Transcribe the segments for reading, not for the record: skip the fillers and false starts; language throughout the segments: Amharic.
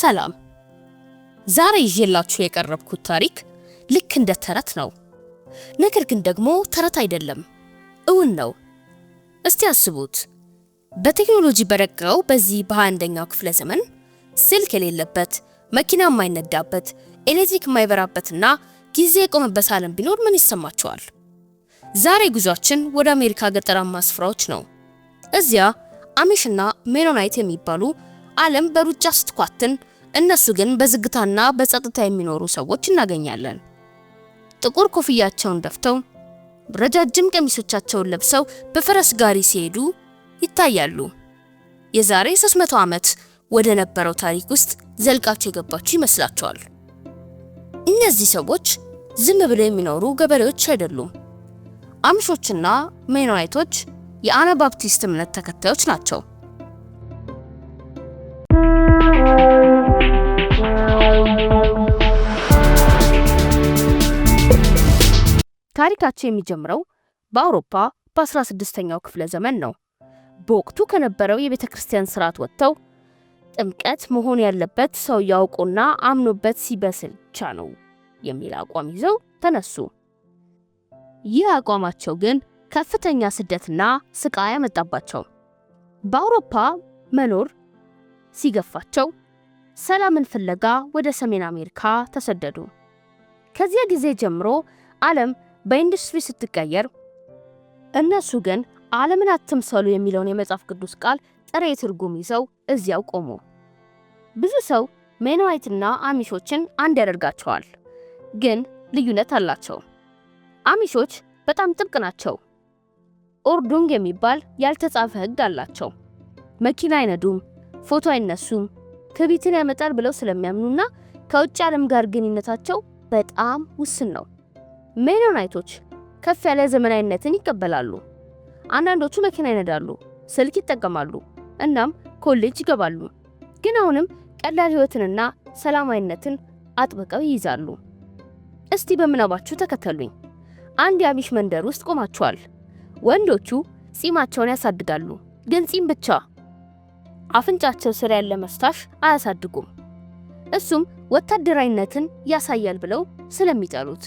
ሰላም። ዛሬ ይዤላችሁ የቀረብኩት ታሪክ ልክ እንደ ተረት ነው። ነገር ግን ደግሞ ተረት አይደለም፣ እውን ነው። እስቲ አስቡት፣ በቴክኖሎጂ በረቀቀው በዚህ በ21ኛው ክፍለ ዘመን ስልክ የሌለበት፣ መኪና የማይነዳበት፣ ኤሌክትሪክ የማይበራበትና ጊዜ የቆመበት ዓለም ቢኖር ምን ይሰማችኋል? ዛሬ ጉዟችን ወደ አሜሪካ ገጠራማ ስፍራዎች ነው። እዚያ አሚሽና ሜኖናይት የሚባሉ ዓለም በሩጫ ስትኳትን፣ እነሱ ግን በዝግታና በጸጥታ የሚኖሩ ሰዎች እናገኛለን። ጥቁር ኮፍያቸውን ደፍተው ረጃጅም ቀሚሶቻቸውን ለብሰው በፈረስ ጋሪ ሲሄዱ ይታያሉ። የዛሬ 300 ዓመት ወደ ነበረው ታሪክ ውስጥ ዘልቃቸው የገባችሁ ይመስላችኋል? እነዚህ ሰዎች ዝም ብለው የሚኖሩ ገበሬዎች አይደሉም። አሚሾችና ሜኖናይቶች የአናባፕቲስት እምነት ተከታዮች ናቸው። ታሪካቸው የሚጀምረው በአውሮፓ በ16ኛው ክፍለ ዘመን ነው። በወቅቱ ከነበረው የቤተ ክርስቲያን ስርዓት ወጥተው ጥምቀት መሆን ያለበት ሰው ያውቁና አምኖበት ሲበስል ብቻ ነው የሚል አቋም ይዘው ተነሱ። ይህ አቋማቸው ግን ከፍተኛ ስደትና ስቃይ ያመጣባቸው። በአውሮፓ መኖር ሲገፋቸው ሰላምን ፍለጋ ወደ ሰሜን አሜሪካ ተሰደዱ። ከዚያ ጊዜ ጀምሮ ዓለም በኢንዱስትሪ ስትቀየር፣ እነሱ ግን ዓለምን አትምሰሉ የሚለውን የመጽሐፍ ቅዱስ ቃል ጥሬ ትርጉም ይዘው እዚያው ቆሙ። ብዙ ሰው ሜኖናይትና አሚሾችን አንድ ያደርጋቸዋል፣ ግን ልዩነት አላቸው። አሚሾች በጣም ጥብቅ ናቸው። ኦርዱንግ የሚባል ያልተጻፈ ሕግ አላቸው። መኪና አይነዱም፣ ፎቶ አይነሱም፣ ትዕቢትን ያመጣል ብለው ስለሚያምኑና ከውጭ ዓለም ጋር ግንኙነታቸው በጣም ውስን ነው። ሜኖናይቶች ከፍ ያለ ዘመናዊነትን ይቀበላሉ። አንዳንዶቹ መኪና ይነዳሉ፣ ስልክ ይጠቀማሉ፣ እናም ኮሌጅ ይገባሉ። ግን አሁንም ቀላል ሕይወትንና ሰላማዊነትን አጥብቀው ይይዛሉ። እስቲ በምናባችሁ ተከተሉኝ። አንድ የአሚሽ መንደር ውስጥ ቆማችኋል። ወንዶቹ ጺማቸውን ያሳድጋሉ፣ ግን ጺም ብቻ። አፍንጫቸው ስር ያለ መስታሽ አያሳድጉም። እሱም ወታደራዊነትን ያሳያል ብለው ስለሚጠሉት።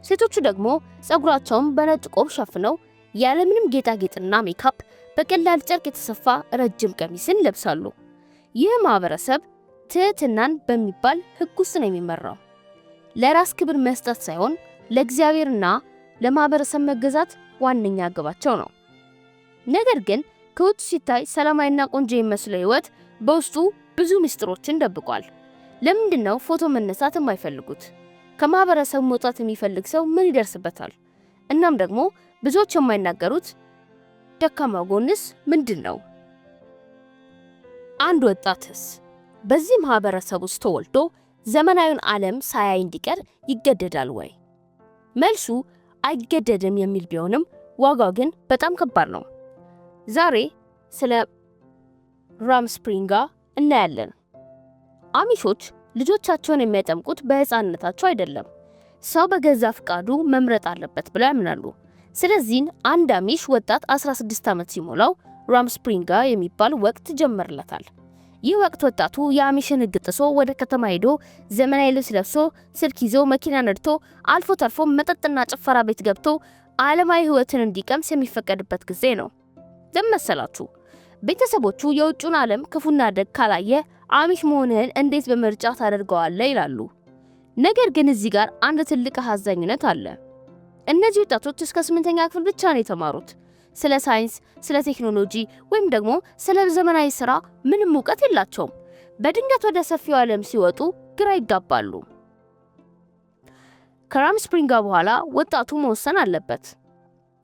ሴቶቹ ደግሞ ጸጉራቸውን በነጭ ቆብ ሸፍነው ያለምንም ጌጣጌጥና ሜካፕ በቀላል ጨርቅ የተሰፋ ረጅም ቀሚስን ለብሳሉ። ይህ ማህበረሰብ ትህትናን በሚባል ሕግ ውስጥ ነው የሚመራው። ለራስ ክብር መስጠት ሳይሆን ለእግዚአብሔርና ለማህበረሰብ መገዛት ዋነኛ ግባቸው ነው። ነገር ግን ከውጭ ሲታይ ሰላማዊና ቆንጆ የሚመስለው ሕይወት በውስጡ ብዙ ምስጢሮችን ደብቋል። ለምንድን ነው ፎቶ መነሳት የማይፈልጉት? ከማህበረሰቡ መውጣት የሚፈልግ ሰው ምን ይደርስበታል? እናም ደግሞ ብዙዎች የማይናገሩት ደካማ ጎንስ ምንድን ነው? አንድ ወጣትስ በዚህ ማህበረሰብ ውስጥ ተወልዶ ዘመናዊውን ዓለም ሳያይ እንዲቀር ይገደዳል ወይ? መልሱ አይገደድም የሚል ቢሆንም ዋጋው ግን በጣም ከባድ ነው። ዛሬ ስለ ራምስፕሪንጋ እናያለን። አሚሾች ልጆቻቸውን የሚያጠምቁት በህፃንነታቸው አይደለም፣ ሰው በገዛ ፍቃዱ መምረጥ አለበት ብለው ያምናሉ። ስለዚህ አንድ አሚሽ ወጣት 16 ዓመት ሲሞላው ራምስፕሪንጋ የሚባል ወቅት ጀመርለታል። ይህ ወቅት ወጣቱ የአሚሽን ሕግ ጥሶ ወደ ከተማ ሄዶ ዘመናዊ ልብስ ለብሶ ስልክ ይዞ መኪና ነድቶ አልፎ ተርፎ መጠጥና ጭፈራ ቤት ገብቶ ዓለማዊ ሕይወትን እንዲቀምስ የሚፈቀድበት ጊዜ ነው። ለመሰላችሁ ቤተሰቦቹ የውጭውን ዓለም ክፉና ደግ ካላየ አሚሽ መሆንህን እንዴት በምርጫ ታደርገዋለህ ይላሉ። ነገር ግን እዚህ ጋር አንድ ትልቅ አሳዛኝነት አለ። እነዚህ ወጣቶች እስከ 8ኛ ክፍል ብቻ ነው የተማሩት። ስለ ሳይንስ፣ ስለ ቴክኖሎጂ ወይም ደግሞ ስለ ዘመናዊ ስራ ምንም እውቀት የላቸውም። በድንገት ወደ ሰፊው ዓለም ሲወጡ ግራ ይጋባሉ። ከራምስፕሪንጋ በኋላ ወጣቱ መወሰን አለበት።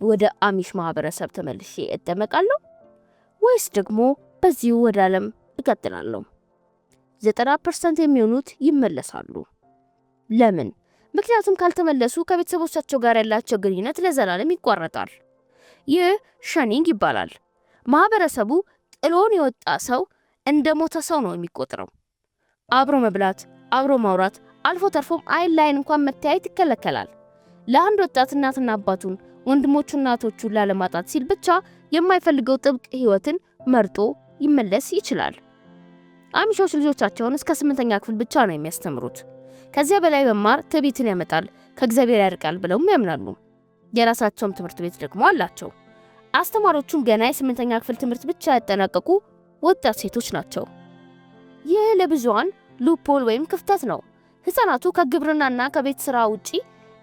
ወደ አሚሽ ማህበረሰብ ተመልሼ እጠመቃለሁ ወይስ ደግሞ በዚሁ ወደ ዓለም እቀጥላለሁ? 90% የሚሆኑት ይመለሳሉ። ለምን? ምክንያቱም ካልተመለሱ ከቤተሰቦቻቸው ጋር ያላቸው ግንኙነት ለዘላለም ይቋረጣል። ይህ ሸኒንግ ይባላል። ማህበረሰቡ ጥሎን የወጣ ሰው እንደ ሞተ ሰው ነው የሚቆጥረው። አብሮ መብላት፣ አብሮ ማውራት፣ አልፎ ተርፎም አይን ላይን እንኳን መተያየት ይከለከላል። ለአንድ ወጣት እናትና አባቱን፣ ወንድሞቹና እናቶቹን ላለማጣት ሲል ብቻ የማይፈልገው ጥብቅ ሕይወትን መርጦ ይመለስ ይችላል። አሚሾች ልጆቻቸውን እስከ 8ኛ ክፍል ብቻ ነው የሚያስተምሩት። ከዚያ በላይ መማር ትዕቢትን ያመጣል፣ ከእግዚአብሔር ያርቃል ብለውም ያምናሉ። የራሳቸውም ትምህርት ቤት ደግሞ አላቸው። አስተማሪዎቹም ገና የ8ኛ ክፍል ትምህርት ብቻ ያጠናቀቁ ወጣት ሴቶች ናቸው። ይህ ለብዙሃን ሉፖል ወይም ክፍተት ነው። ህፃናቱ ከግብርናና ከቤት ስራ ውጪ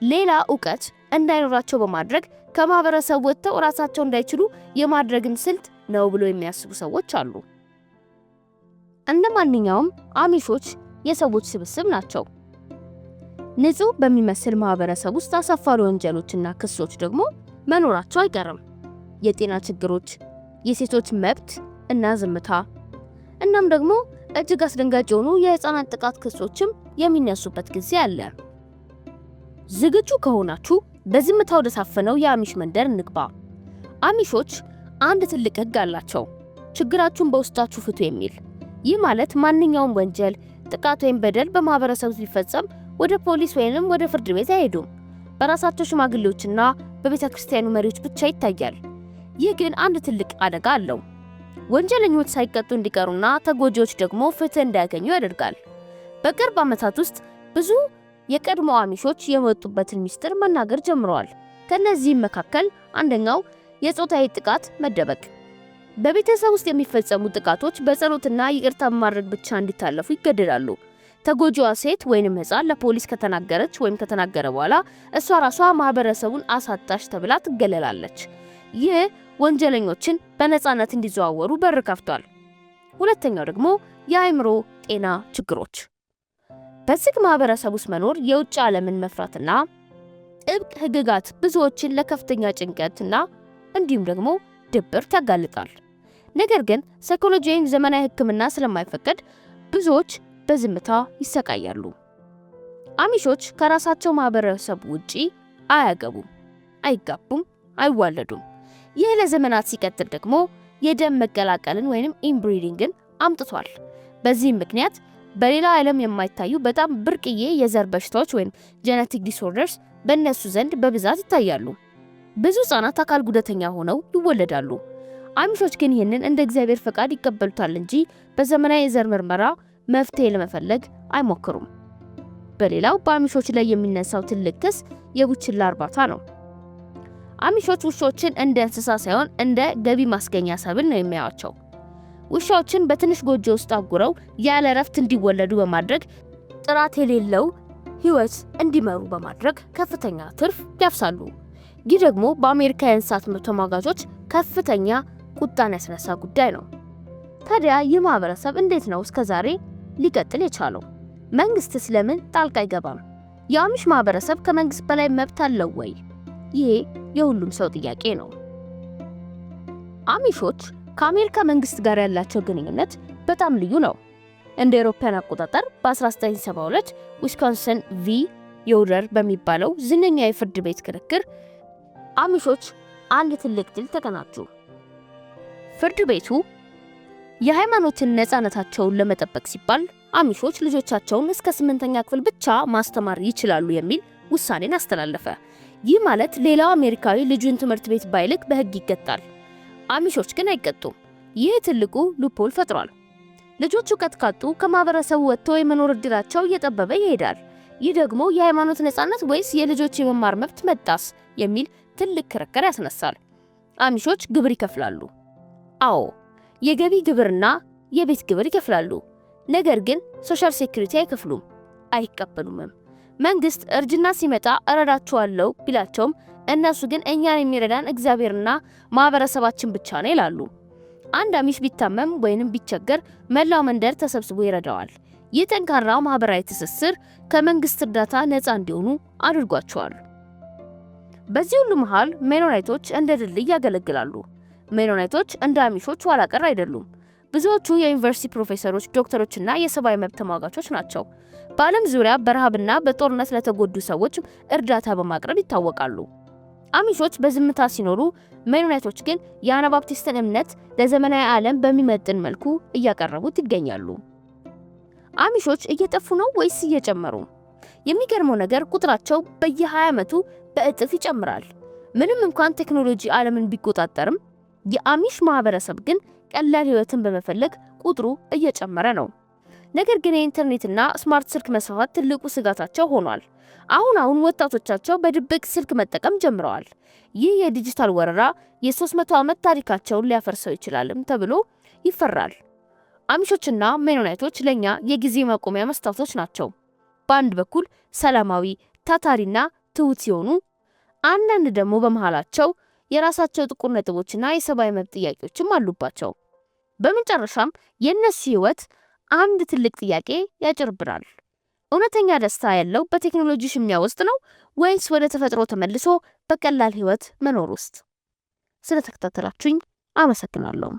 ሌላ ዕውቀት እንዳይኖራቸው በማድረግ ከማህበረሰቡ ወጥተው ራሳቸው እንዳይችሉ የማድረግን ስልት ነው ብሎ የሚያስቡ ሰዎች አሉ። እንደ ማንኛውም አሚሾች የሰዎች ስብስብ ናቸው። ንጹህ በሚመስል ማህበረሰብ ውስጥ አሳፋሪ ወንጀሎችና ክሶች ደግሞ መኖራቸው አይቀርም። የጤና ችግሮች፣ የሴቶች መብት እና ዝምታ፣ እናም ደግሞ እጅግ አስደንጋጭ የሆኑ የህፃናት ጥቃት ክሶችም የሚነሱበት ጊዜ አለ። ዝግጁ ከሆናችሁ በዝምታ ወደ ታፈነው የአሚሽ መንደር እንግባ። አሚሾች አንድ ትልቅ ህግ አላቸው፣ ችግራችሁን በውስጣችሁ ፍቱ የሚል። ይህ ማለት ማንኛውም ወንጀል፣ ጥቃት ወይም በደል በማህበረሰቡ ሲፈጸም ወደ ፖሊስ ወይንም ወደ ፍርድ ቤት አይሄዱም። በራሳቸው ሽማግሌዎችና በቤተክርስቲያኑ መሪዎች ብቻ ይታያል። ይህ ግን አንድ ትልቅ አደጋ አለው። ወንጀለኞች ሳይቀጡ እንዲቀሩና ተጎጂዎች ደግሞ ፍትህ እንዳያገኙ ያደርጋል። በቅርብ ዓመታት ውስጥ ብዙ የቀድሞ አሚሾች የመጡበትን ሚስጥር መናገር ጀምረዋል። ከነዚህም መካከል አንደኛው የጾታዊ ጥቃት መደበቅ። በቤተሰብ ውስጥ የሚፈጸሙ ጥቃቶች በጸሎትና ይቅርታ ማድረግ ብቻ እንዲታለፉ ይገደዳሉ። ተጎጂዋ ሴት ወይንም ህፃን ለፖሊስ ከተናገረች ወይም ከተናገረ በኋላ እሷ ራሷ ማህበረሰቡን አሳጣሽ ተብላ ትገለላለች። ይህ ወንጀለኞችን በነፃነት እንዲዘዋወሩ በር ከፍቷል። ሁለተኛው ደግሞ የአእምሮ ጤና ችግሮች። በዝግ ማህበረሰብ ውስጥ መኖር የውጭ ዓለምን መፍራትና ጥብቅ ህግጋት ብዙዎችን ለከፍተኛ ጭንቀትና እንዲሁም ደግሞ ድብርት ያጋልጣል። ነገር ግን ሳይኮሎጂያዊ ዘመናዊ ህክምና ስለማይፈቀድ ብዙዎች በዝምታ ይሰቃያሉ። አሚሾች ከራሳቸው ማህበረሰብ ውጪ አያገቡም፣ አይጋቡም፣ አይዋለዱም። ይህ ለዘመናት ሲቀጥል ደግሞ የደም መቀላቀልን ወይንም ኢንብሪዲንግን አምጥቷል። በዚህም ምክንያት በሌላ ዓለም የማይታዩ በጣም ብርቅዬ የዘር በሽታዎች ወይም ጄኔቲክ ዲስኦርደርስ በእነሱ ዘንድ በብዛት ይታያሉ። ብዙ ህጻናት አካል ጉዳተኛ ሆነው ይወለዳሉ። አሚሾች ግን ይህንን እንደ እግዚአብሔር ፈቃድ ይቀበሉታል እንጂ በዘመናዊ የዘር ምርመራ መፍትሄ ለመፈለግ አይሞክሩም። በሌላው በአሚሾች ላይ የሚነሳው ትልቅ ክስ የቡችላ እርባታ ነው። አሚሾች ውሾችን እንደ እንስሳ ሳይሆን እንደ ገቢ ማስገኛ ሰብል ነው የሚያዩዋቸው። ውሻዎችን በትንሽ ጎጆ ውስጥ አጉረው ያለ እረፍት እንዲወለዱ በማድረግ ጥራት የሌለው ህይወት እንዲመሩ በማድረግ ከፍተኛ ትርፍ ያፍሳሉ። ይህ ደግሞ በአሜሪካ የእንስሳት መብት ተሟጋቾች ከፍተኛ ቁጣን ያስነሳ ጉዳይ ነው። ታዲያ ይህ ማህበረሰብ እንዴት ነው እስከዛሬ ሊቀጥል የቻለው? መንግስትስ ለምን ጣልቃ አይገባም? የአሚሽ ማህበረሰብ ከመንግስት በላይ መብት አለው ወይ? ይሄ የሁሉም ሰው ጥያቄ ነው። አሚሾች ከአሜሪካ መንግስት ጋር ያላቸው ግንኙነት በጣም ልዩ ነው። እንደ አውሮፓውያን አቆጣጠር በ1972 ዊስኮንሰን ቪ ዮደር በሚባለው ዝነኛ የፍርድ ቤት ክርክር አሚሾች አንድ ትልቅ ድል ተቀናጁ። ፍርድ ቤቱ የሃይማኖትን ነፃነታቸውን ለመጠበቅ ሲባል አሚሾች ልጆቻቸውን እስከ 8ኛ ክፍል ብቻ ማስተማር ይችላሉ የሚል ውሳኔን አስተላለፈ። ይህ ማለት ሌላው አሜሪካዊ ልጁን ትምህርት ቤት ባይልክ በህግ ይቀጣል። አሚሾች ግን አይቀጡም። ይህ ትልቁ ሉፖል ፈጥሯል። ልጆቹ ከተካጡ ከማህበረሰቡ ወጥተው የመኖር እድላቸው እየጠበበ ይሄዳል። ይህ ደግሞ የሃይማኖት ነፃነት ወይስ የልጆች የመማር መብት መጣስ የሚል ትልቅ ክርክር ያስነሳል። አሚሾች ግብር ይከፍላሉ። አዎ የገቢ ግብርና የቤት ግብር ይከፍላሉ። ነገር ግን ሶሻል ሴኩሪቲ አይከፍሉም፣ አይቀበሉምም። መንግስት እርጅና ሲመጣ እረዳቸዋለሁ ቢላቸውም እነሱ ግን እኛን የሚረዳን እግዚአብሔርና ማህበረሰባችን ብቻ ነው ይላሉ። አንድ አሚሽ ቢታመም ወይንም ቢቸገር መላው መንደር ተሰብስቦ ይረዳዋል። ይህ ጠንካራው ማህበራዊ ትስስር ከመንግስት እርዳታ ነፃ እንዲሆኑ አድርጓቸዋል። በዚህ ሁሉ መሃል ሜኖናይቶች እንደ ድልድይ ያገለግላሉ። ሜኖናይቶች እንደ አሚሾች ኋላ ቀር አይደሉም። ብዙዎቹ የዩኒቨርሲቲ ፕሮፌሰሮች፣ ዶክተሮችና የሰብአዊ መብት ተሟጋቾች ናቸው። በዓለም ዙሪያ በረሃብና በጦርነት ለተጎዱ ሰዎች እርዳታ በማቅረብ ይታወቃሉ። አሚሾች በዝምታ ሲኖሩ፣ ሜኖናይቶች ግን የአናባፕቲስትን እምነት ለዘመናዊ ዓለም በሚመጥን መልኩ እያቀረቡት ይገኛሉ። አሚሾች እየጠፉ ነው ወይስ እየጨመሩ? የሚገርመው ነገር ቁጥራቸው በየ20 ዓመቱ በእጥፍ ይጨምራል። ምንም እንኳን ቴክኖሎጂ ዓለምን ቢቆጣጠርም የአሚሽ ማህበረሰብ ግን ቀላል ህይወትን በመፈለግ ቁጥሩ እየጨመረ ነው። ነገር ግን የኢንተርኔትና ስማርት ስልክ መስፋፋት ትልቁ ስጋታቸው ሆኗል። አሁን ወጣቶቻቸው በድብቅ ስልክ መጠቀም ጀምረዋል። ይህ የዲጂታል ወረራ የ300 ዓመት ታሪካቸውን ሊያፈርሰው ይችላልም ተብሎ ይፈራል። አሚሾችና ሜኖናይቶች ለኛ የጊዜ ማቆሚያ መስታወቶች ናቸው። በአንድ በኩል ሰላማዊ፣ ታታሪና ትሁት ሲሆኑ፣ አንዳንድ ደግሞ በመሃላቸው የራሳቸው ጥቁር ነጥቦችና የሰብአዊ መብት ጥያቄዎችም አሉባቸው። በመጨረሻም የእነሱ ህይወት አንድ ትልቅ ጥያቄ ያጭርብናል። እውነተኛ ደስታ ያለው በቴክኖሎጂ ሽሚያ ውስጥ ነው ወይስ ወደ ተፈጥሮ ተመልሶ በቀላል ህይወት መኖር ውስጥ? ስለተከታተላችሁኝ አመሰግናለሁ።